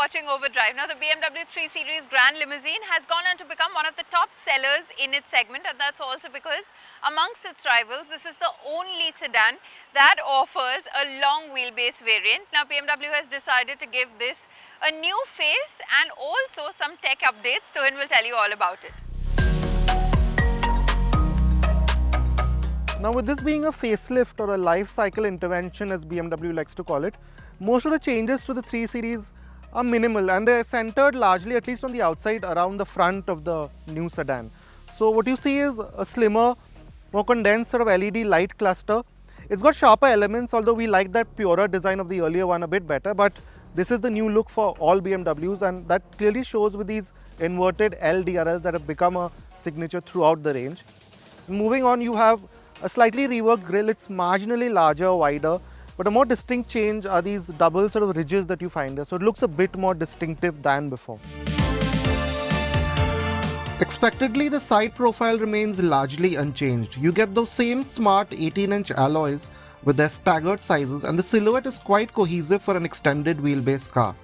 watching Overdrive. Now, the BMW 3 Series Grand Limousine has gone on to become one of the top sellers in its segment, and that's also because amongst its rivals, this is the only sedan that offers a long wheelbase variant. Now, BMW has decided to give this a new face and also some tech updates. Tuhin will tell you all about it. Now, with this being a facelift or a life cycle intervention, as BMW likes to call it, most of the changes to the 3 Series are minimal, and they're centered largely, at least on the outside, around the front of the new sedan. So what you see is a slimmer, more condensed sort of LED light cluster. It's got sharper elements, although we like that purer design of the earlier one a bit better, but this is the new look for all BMWs, and that clearly shows with these inverted LDRLs that have become a signature throughout the range. Moving on, you have a slightly reworked grille. It's marginally larger, wider, but a more distinct change are these double sort of ridges that you find there. So it looks a bit more distinctive than before. Expectedly, the side profile remains largely unchanged. You get those same smart 18-inch alloys with their staggered sizes, and the silhouette is quite cohesive for an extended wheelbase car,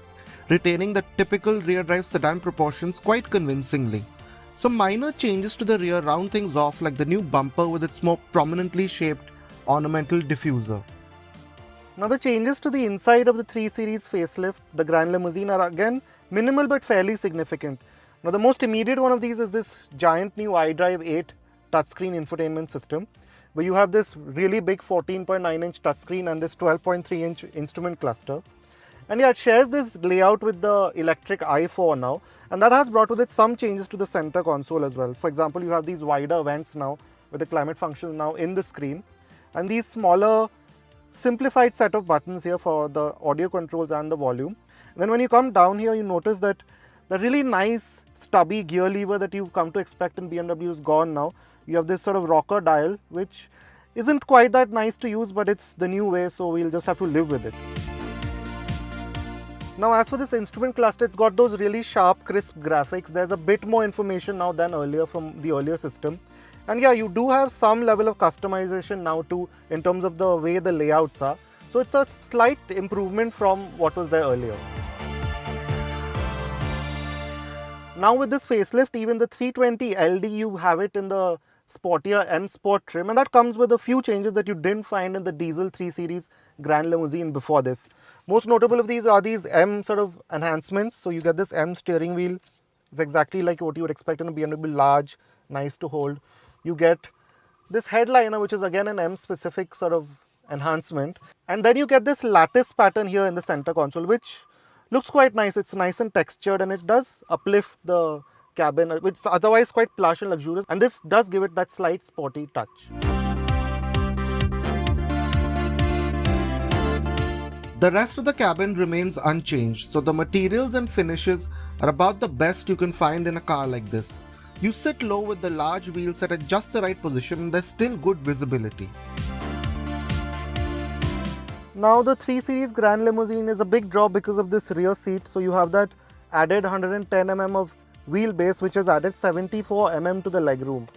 retaining the typical rear drive sedan proportions quite convincingly. Some minor changes to the rear round things off, like the new bumper with its more prominently shaped ornamental diffuser. Now, the changes to the inside of the 3 Series facelift, the Grand Limousine, are again minimal but fairly significant. Now, the most immediate one of these is this giant new iDrive 8 touchscreen infotainment system, where you have this really big 14.9-inch touchscreen and this 12.3-inch instrument cluster. And yeah, it shares this layout with the electric i4 now, and that has brought with it some changes to the center console as well. For example, you have these wider vents now with the climate function now in the screen, and these smaller simplified set of buttons here for the audio controls and the volume. And then when you come down here, you notice that the really nice stubby gear lever that you've come to expect in BMW is gone now. You have this sort of rocker dial, which isn't quite that nice to use, but it's the new way, so we'll just have to live with it. Now, as for this instrument cluster, it's got those really sharp, crisp graphics. There's a bit more information now than earlier from the earlier system. And yeah, you do have some level of customization now too, in terms of the way the layouts are. So it's a slight improvement from what was there earlier. Now with this facelift, even the 320LD, you have it in the sportier M Sport trim, and that comes with a few changes that you didn't find in the diesel 3 Series Grand Limousine before this. Most notable of these are these M sort of enhancements. So you get this M steering wheel. It's exactly like what you would expect in a BMW, large, nice to hold. You get this headliner, which is again an M specific sort of enhancement. And then you get this lattice pattern here in the center console, which looks quite nice. It's nice and textured, and it does uplift the cabin, which is otherwise quite plush and luxurious. And this does give it that slight sporty touch. The rest of the cabin remains unchanged, so the materials and finishes are about the best you can find in a car like this. You sit low with the large wheels set at just the right position, and there's still good visibility. Now the 3 Series Grand Limousine is a big draw because of this rear seat. So you have that added 110 mm of wheelbase, which has added 74 mm to the legroom.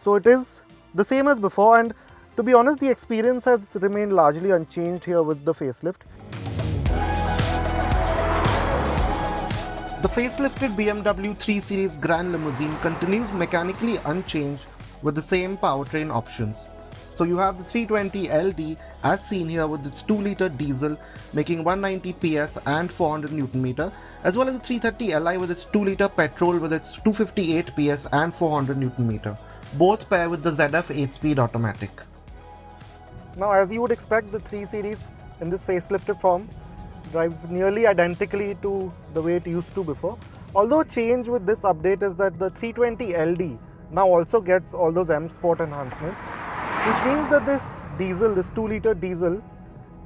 So it is the same as before, and to be honest, the experience has remained largely unchanged here with the facelift. The facelifted BMW 3 Series Grand Limousine continues mechanically unchanged with the same powertrain options. So you have the 320LD as seen here with its 2-litre diesel making 190 PS and 400 Nm, as well as the 330Li with its 2-litre petrol with its 258 PS and 400 Nm. Both pair with the ZF 8-speed automatic. Now, as you would expect, the 3 Series in this facelifted form drives nearly identically to the way it used to before. Although a change with this update is that the 320LD now also gets all those M Sport enhancements, which means that this diesel, this 2-litre diesel,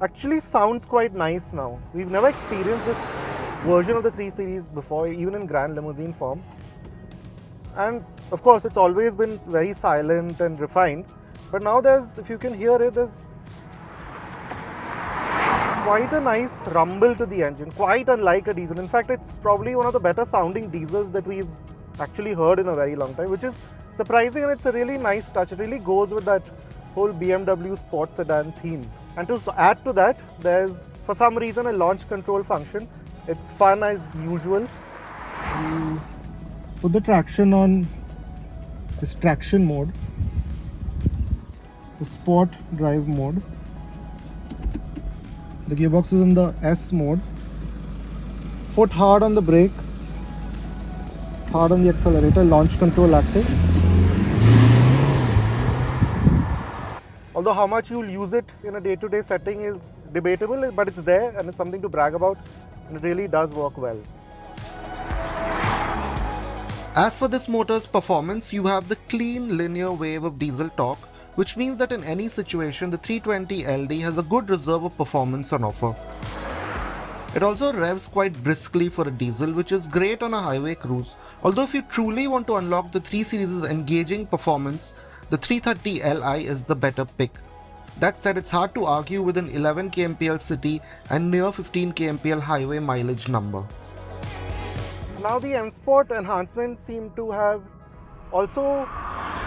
actually sounds quite nice now. We've never experienced this version of the 3 Series before, even in Grand Limousine form. And of course, it's always been very silent and refined, but now there's, if you can hear it, there's quite a nice rumble to the engine, quite unlike a diesel. In fact, it's probably one of the better sounding diesels that we've actually heard in a very long time, which is surprising, and it's a really nice touch. It really goes with that whole BMW sports sedan theme. And to add to that, there's for some reason a launch control function It's fun as usual. You put the traction on this traction mode, the sport drive mode. The gearbox is in the S mode. Foot hard on the brake, hard on the accelerator, launch control active. Although how much you'll use it in a day-to-day setting is debatable, but it's there and it's something to brag about, and it really does work well. As for this motor's performance, you have the clean linear wave of diesel torque, which means that in any situation the 320 LD has a good reserve of performance on offer. It also revs quite briskly for a diesel, which is great on a highway cruise. Although if you truly want to unlock the 3 Series' engaging performance, the 330 Li is the better pick. That said, it's hard to argue with an 11 kmpl city and near 15 kmpl highway mileage number. Now the M Sport enhancements seem to have also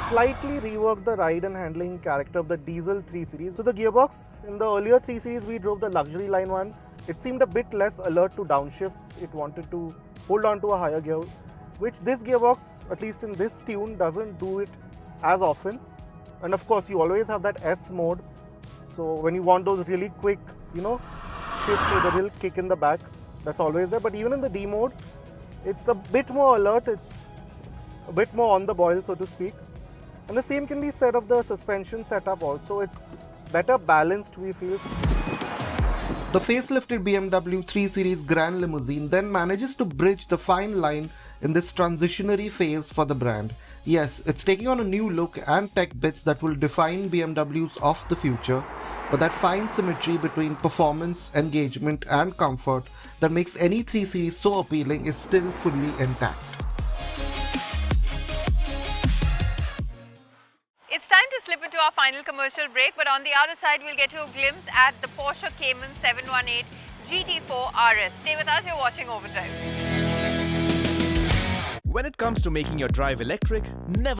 slightly reworked the ride and handling character of the diesel 3 Series. So the gearbox, in the earlier 3 Series we drove the luxury line one, it seemed a bit less alert to downshifts. It wanted to hold on to a higher gear, which this gearbox, at least in this tune, doesn't do it as often. And of course you always have that S mode, so when you want those really quick, shifts with a real kick in the back, that's always there. But even in the D mode, it's a bit more alert, it's a bit more on the boil, so to speak. And the same can be said of the suspension setup also. It's better balanced, we feel. The facelifted BMW 3 Series Grand Limousine then manages to bridge the fine line in this transitionary phase for the brand. Yes, it's taking on a new look and tech bits that will define BMWs of the future, but that fine symmetry between performance, engagement and comfort that makes any 3 Series so appealing is still fully intact. It's time to slip into our final commercial break, but on the other side we'll get you a glimpse at the Porsche Cayman 718 GT4 RS. Stay with us, you're watching Overdrive. When it comes to making your drive electric, never